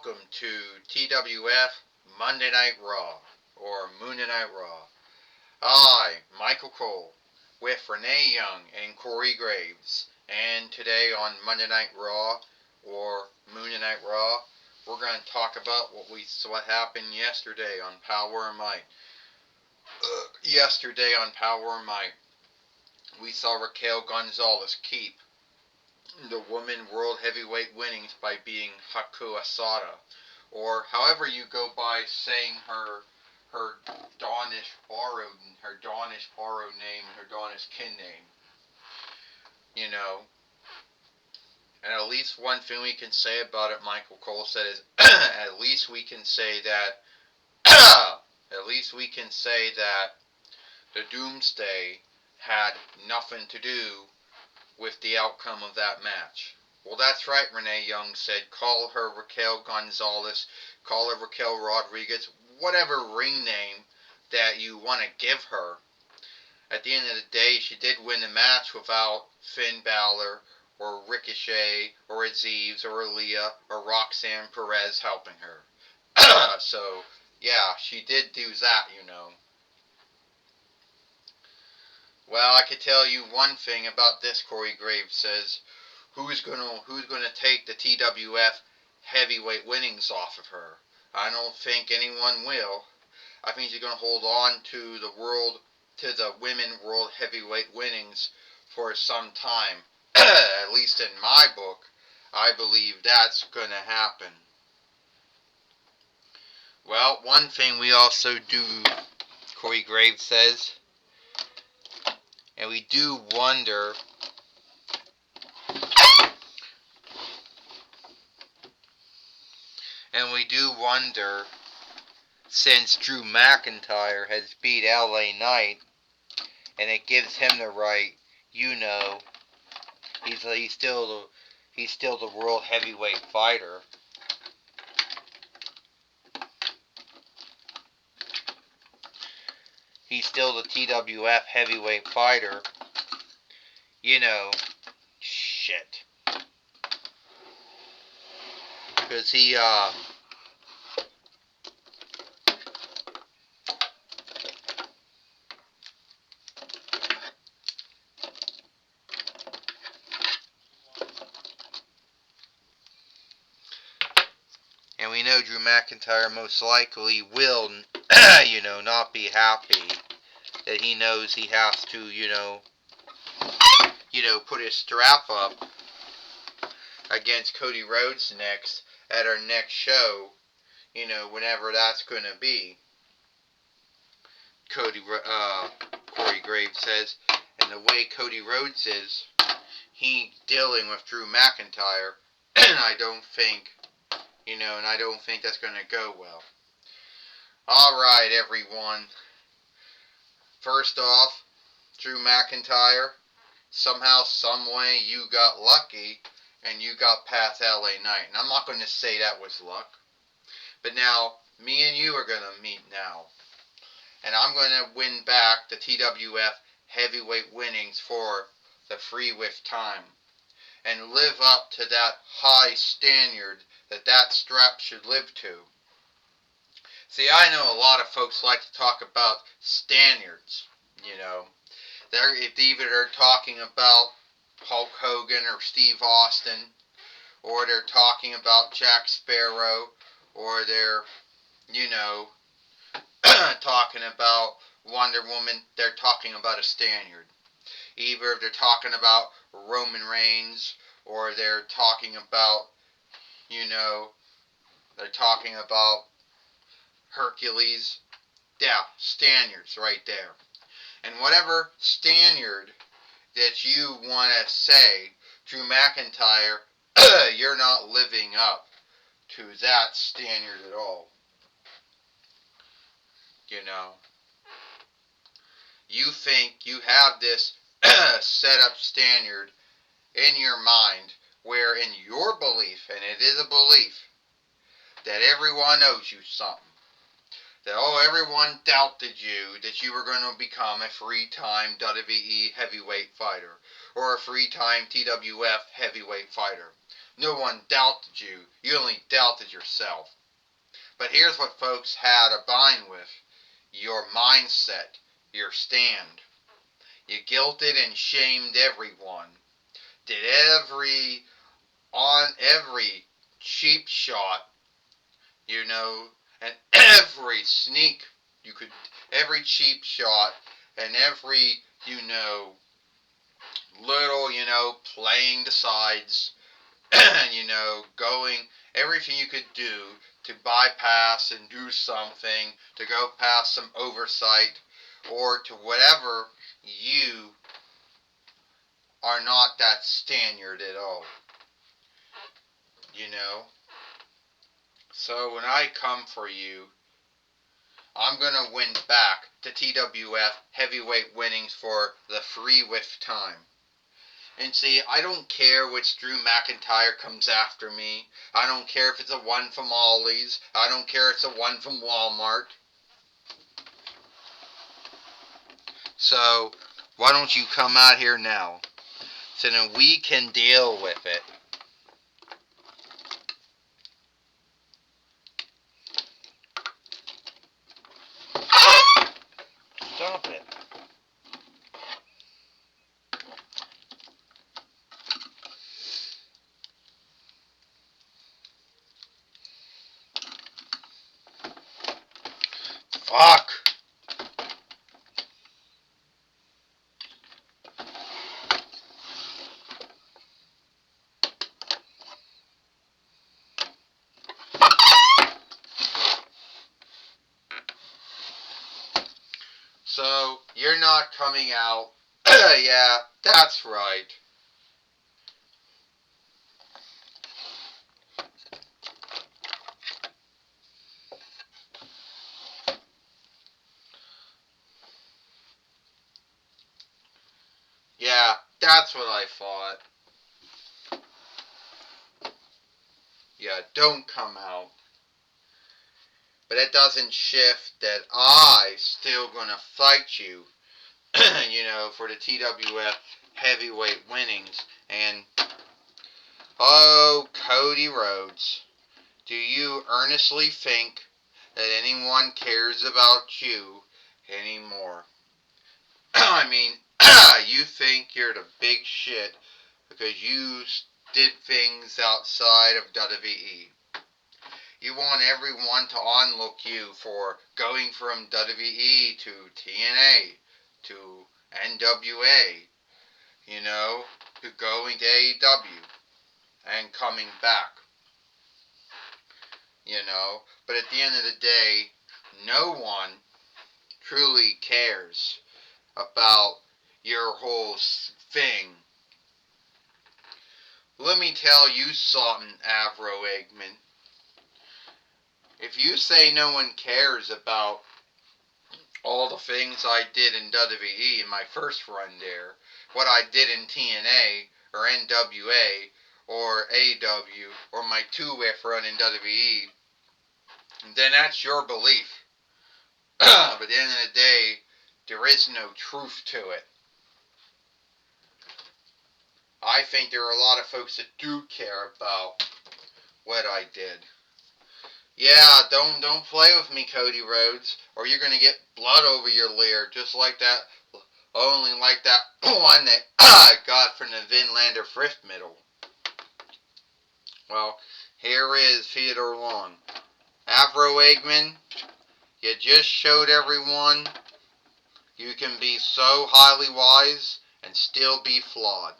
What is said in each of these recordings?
welcome to TWF Monday Night Raw, or Monday Night Raw. I, Michael Cole, with Renee Young and Corey Graves, and today on Monday Night Raw, or Monday Night Raw, we're going to talk about what happened yesterday on Power and Might. Yesterday on Power and Might, we saw Raquel Gonzalez keep the Women World Heavyweight winnings by beating Haku Asada, or however you go by saying her Dawnish borrowed name, her Dawnish kin name. You know, and at least one thing we can say about it, Michael Cole said, is at least we can say that the Doomsday had nothing to do with the outcome of that match. Well, that's right, Renee Young said. Call her Raquel Gonzalez, call her Raquel Rodriguez, whatever ring name that you want to give her. At the end of the day, she did win the match without Finn Balor or Ricochet or Aziz or Aaliyah or Roxanne Perez helping her. So, yeah, she did do that, you know. Well, I could tell you one thing about this, Corey Graves says. Who's gonna take the TWF heavyweight winnings off of her? I don't think anyone will. I think she's gonna hold on to the women world heavyweight winnings for some time. At least in my book, I believe that's gonna happen. Well, one thing we also do, Corey Graves says, and we do wonder, since Drew McIntyre has beat LA Knight, and it gives him the right, you know, he's still the world heavyweight fighter. He's still the TWF heavyweight fighter. You know, shit. Because he, and we know Drew McIntyre most likely will, not be happy. That he knows he has to, put his strap up against Cody Rhodes next, at our next show, whenever that's going to be. Corey Graves says, and the way Cody Rhodes is, he dealing with Drew McIntyre, and I don't think that's going to go well. Alright, everyone. First off, Drew McIntyre, somehow, someway, you got lucky, and you got past LA Knight. And I'm not going to say that was luck. But now, me and you are going to meet now. And I'm going to win back the TWF heavyweight winnings for the free with time. And live up to that high standard that strap should live to. See, I know a lot of folks like to talk about standards, They're talking about Hulk Hogan or Steve Austin, or they're talking about Jack Sparrow, or they're, talking about Wonder Woman. They're talking about a standard. Either they're talking about Roman Reigns, or they're talking about, they're talking about Hercules. Yeah, standards right there. And whatever standard that you want to say, Drew McIntyre, you're not living up to that standard at all. You think you have this set up standard in your mind where in your belief, and it is a belief, that everyone owes you something. That, everyone doubted you, that you were going to become a three-time WWE heavyweight fighter, or a three-time TWF heavyweight fighter. No one doubted you. You only doubted yourself. But here's what folks had a bind with. Your mindset. Your stand. You guilted and shamed everyone. Did every cheap shot, and every sneak every cheap shot, and every, little, playing the sides, going, everything you could do to bypass and do something, to go past some oversight, or to whatever, you are not that Stanyard at all. So when I come for you, I'm going to win back to TWF heavyweight winnings for the free with time. And see, I don't care which Drew McIntyre comes after me. I don't care if it's a one from Ollie's. I don't care if it's a one from Walmart. So, why don't you come out here now? So then we can deal with it. Stop it. Fuck. So, you're not coming out. Yeah, that's right. Yeah, that's what I thought. Yeah, don't come out. But it doesn't shift that I still gonna fight you, for the TWF heavyweight winnings. And, oh, Cody Rhodes, do you earnestly think that anyone cares about you anymore? I mean, you think you're the big shit because you did things outside of WWE. You want everyone to onlook you for going from WWE to TNA to NWA, to going to AEW and coming back, But at the end of the day, no one truly cares about your whole thing. Let me tell you something, Avro Eggman. If you say no one cares about all the things I did in WWE in my first run there, what I did in TNA or NWA or AW or my 2-whiff run in WWE, then that's your belief. But at the end of the day, there is no truth to it. I think there are a lot of folks that do care about what I did. Yeah, don't play with me, Cody Rhodes, or you're gonna get blood over your lair, just like that. Only like that one that I got from the Vinlander Thrift Middle. Well, here is Theodore Long. Avro Eggman, you just showed everyone you can be so highly wise and still be flawed.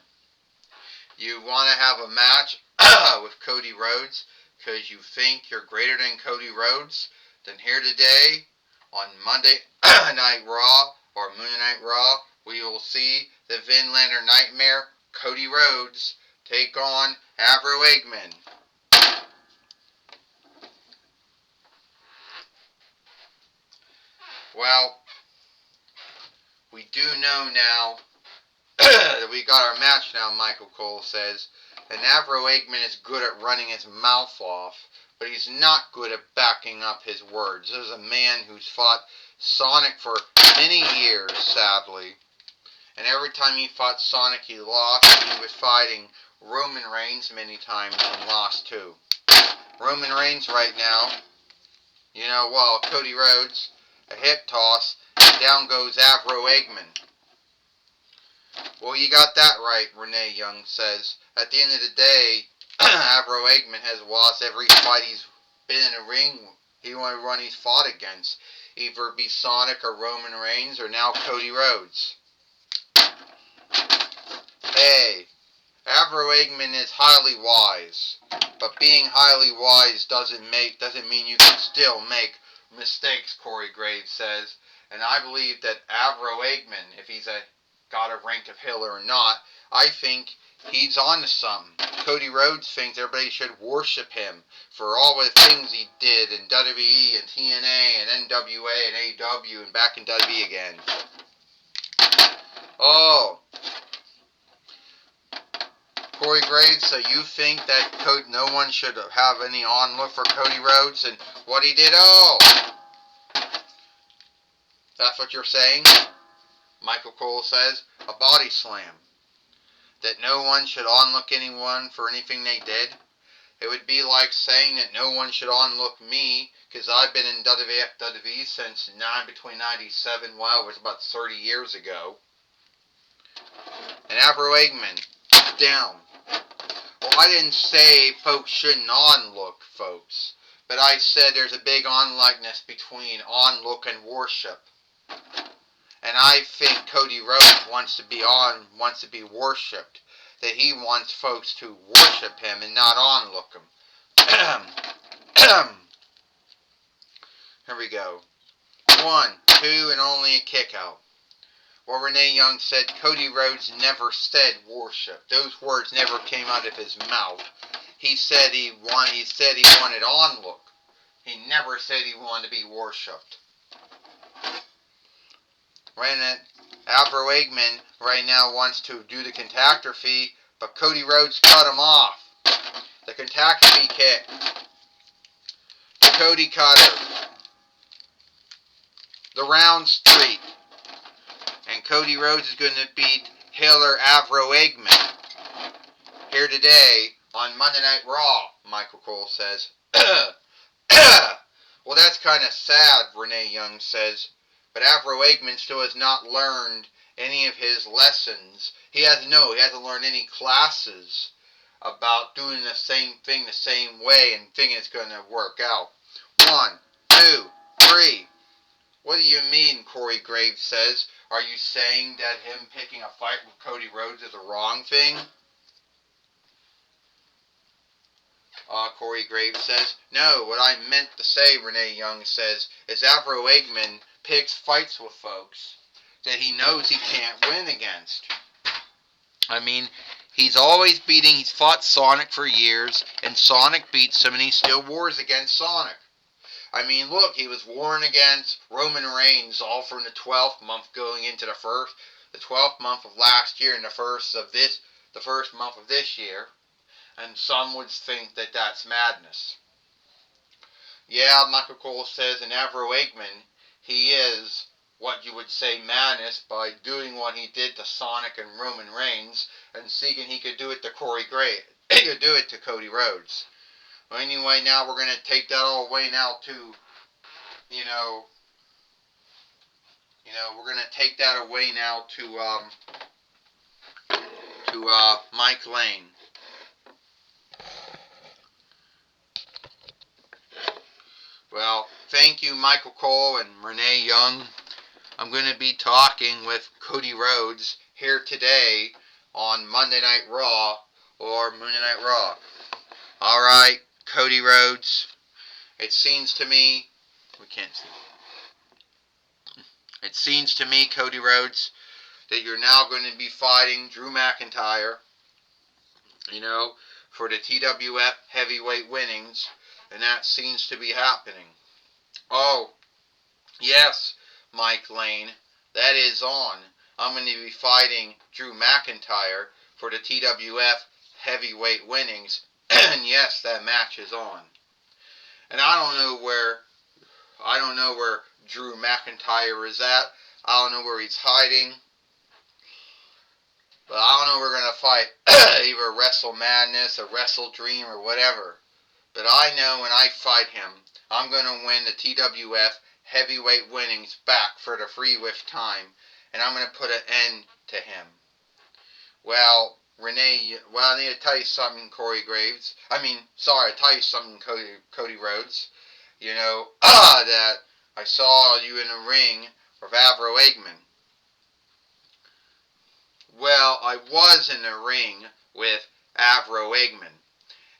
You want to have a match with Cody Rhodes because you think you're greater than Cody Rhodes? Then here today on Monday Night Raw or Monday Night Raw, we will see the Vinlander Nightmare, Cody Rhodes, take on Avro Eggman. Well, we do know now that we got our match now, Michael Cole says. And Avro Eggman is good at running his mouth off, but he's not good at backing up his words. There's a man who's fought Sonic for many years, sadly. And every time he fought Sonic, he lost. He was fighting Roman Reigns many times and lost too. Roman Reigns right now, Cody Rhodes, a hip toss, and down goes Avro Eggman. Well, you got that right, Renee Young says. At the end of the day, Avro Eggman has lost every fight he's been in a ring. He's fought against. Either it be Sonic or Roman Reigns or now Cody Rhodes. Hey, Avro Eggman is highly wise. But being highly wise doesn't mean you can still make mistakes, Corey Graves says. And I believe that Avro Eggman, if he's got a rank of Hitler or not, I think he's on to something. Cody Rhodes thinks everybody should worship him for all the things he did in WWE and TNA and NWA and AEW and back in WWE again. Oh, Corey Graves, so you think that no one should have any onlook for Cody Rhodes and what he did? Oh, that's what you're saying? Michael Cole says, a body slam. That no one should onlook anyone for anything they did. It would be like saying that no one should onlook me because I've been in WWE since between 97, well, it was about 30 years ago. And Avro Eggman, down. Well, I didn't say folks shouldn't onlook, folks. But I said there's a big unlikeness between onlook and worship. And I think Cody Rhodes wants to be worshipped. That he wants folks to worship him and not onlook him. Here we go. 1, 2, and only a kick out. Well, Renee Young said Cody Rhodes never said worship. Those words never came out of his mouth. He said he wanted onlook. He never said he wanted to be worshipped. Avro Eggman right now wants to do the catastrophe, but Cody Rhodes cut him off. The catastrophe kick. The Cody cutter. The round streak. And Cody Rhodes is going to beat Hitler Avro Eggman. Here today on Monday Night Raw, Michael Cole says. Well, that's kind of sad, Renee Young says. But Avro Eggman still has not learned any of his lessons. He hasn't learned any classes about doing the same thing the same way and thinking it's going to work out. 1, 2, 3. What do you mean, Corey Graves says? Are you saying that him picking a fight with Cody Rhodes is a wrong thing? Corey Graves says, no, what I meant to say, Renee Young says, is Avro Eggman picks fights with folks that he knows he can't win against. I mean, he's fought Sonic for years, and Sonic beats him, and he still wars against Sonic. I mean, look, he was warring against Roman Reigns all from the 12th month going into the 12th month of last year and the first month of this year. And some would think that that's madness. Yeah, Michael Cole says in Avro Eggman, he is what you would say madness by doing what he did to Sonic and Roman Reigns and seeking he could do it to Corey Graves. He could do it to Cody Rhodes. Well, anyway, now we're going to take that all away now to, we're going to take that away now to Mike Lane. Well, thank you, Michael Cole and Renee Young. I'm going to be talking with Cody Rhodes here today on Monday Night Raw or Monday Night Raw. Alright, Cody Rhodes. It seems to me, Cody Rhodes, that you're now going to be fighting Drew McIntyre, for the TWF heavyweight winnings. And that seems to be happening. Oh, yes, Mike Lane, that is on. I'm going to be fighting Drew McIntyre for the TWF heavyweight winnings. And yes, that match is on. And I don't know where Drew McIntyre is at. I don't know where he's hiding. But I don't know, we're going to fight either Wrestle Madness or Wrestle Dream or whatever. But I know when I fight him, I'm going to win the TWF heavyweight winnings back for the free-with time. And I'm going to put an end to him. Well, Renee, I need to tell you something, Corey Graves. Tell you something, Cody Rhodes. You know, that I saw you in the ring with Avro Eggman. Well, I was in the ring with Avro Eggman.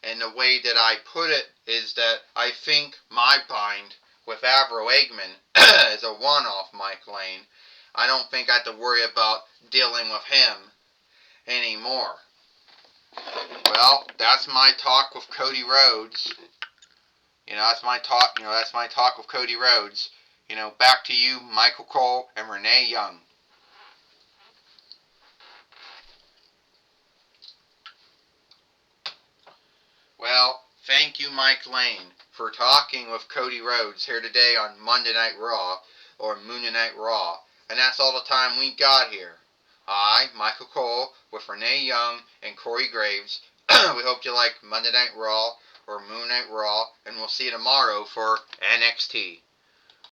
And the way that I put it is that I think my bind with Avro Eggman is a one-off, Mike Lane. I don't think I have to worry about dealing with him anymore. Well, that's my talk with Cody Rhodes. That's my talk with Cody Rhodes. Back to you, Michael Cole and Renee Young. Well, thank you, Mike Lane, for talking with Cody Rhodes here today on Monday Night Raw, or Monday Night Raw. And that's all the time we got here. I, Michael Cole, with Renee Young and Corey Graves. We hope you like Monday Night Raw or Moon Night Raw, and we'll see you tomorrow for NXT.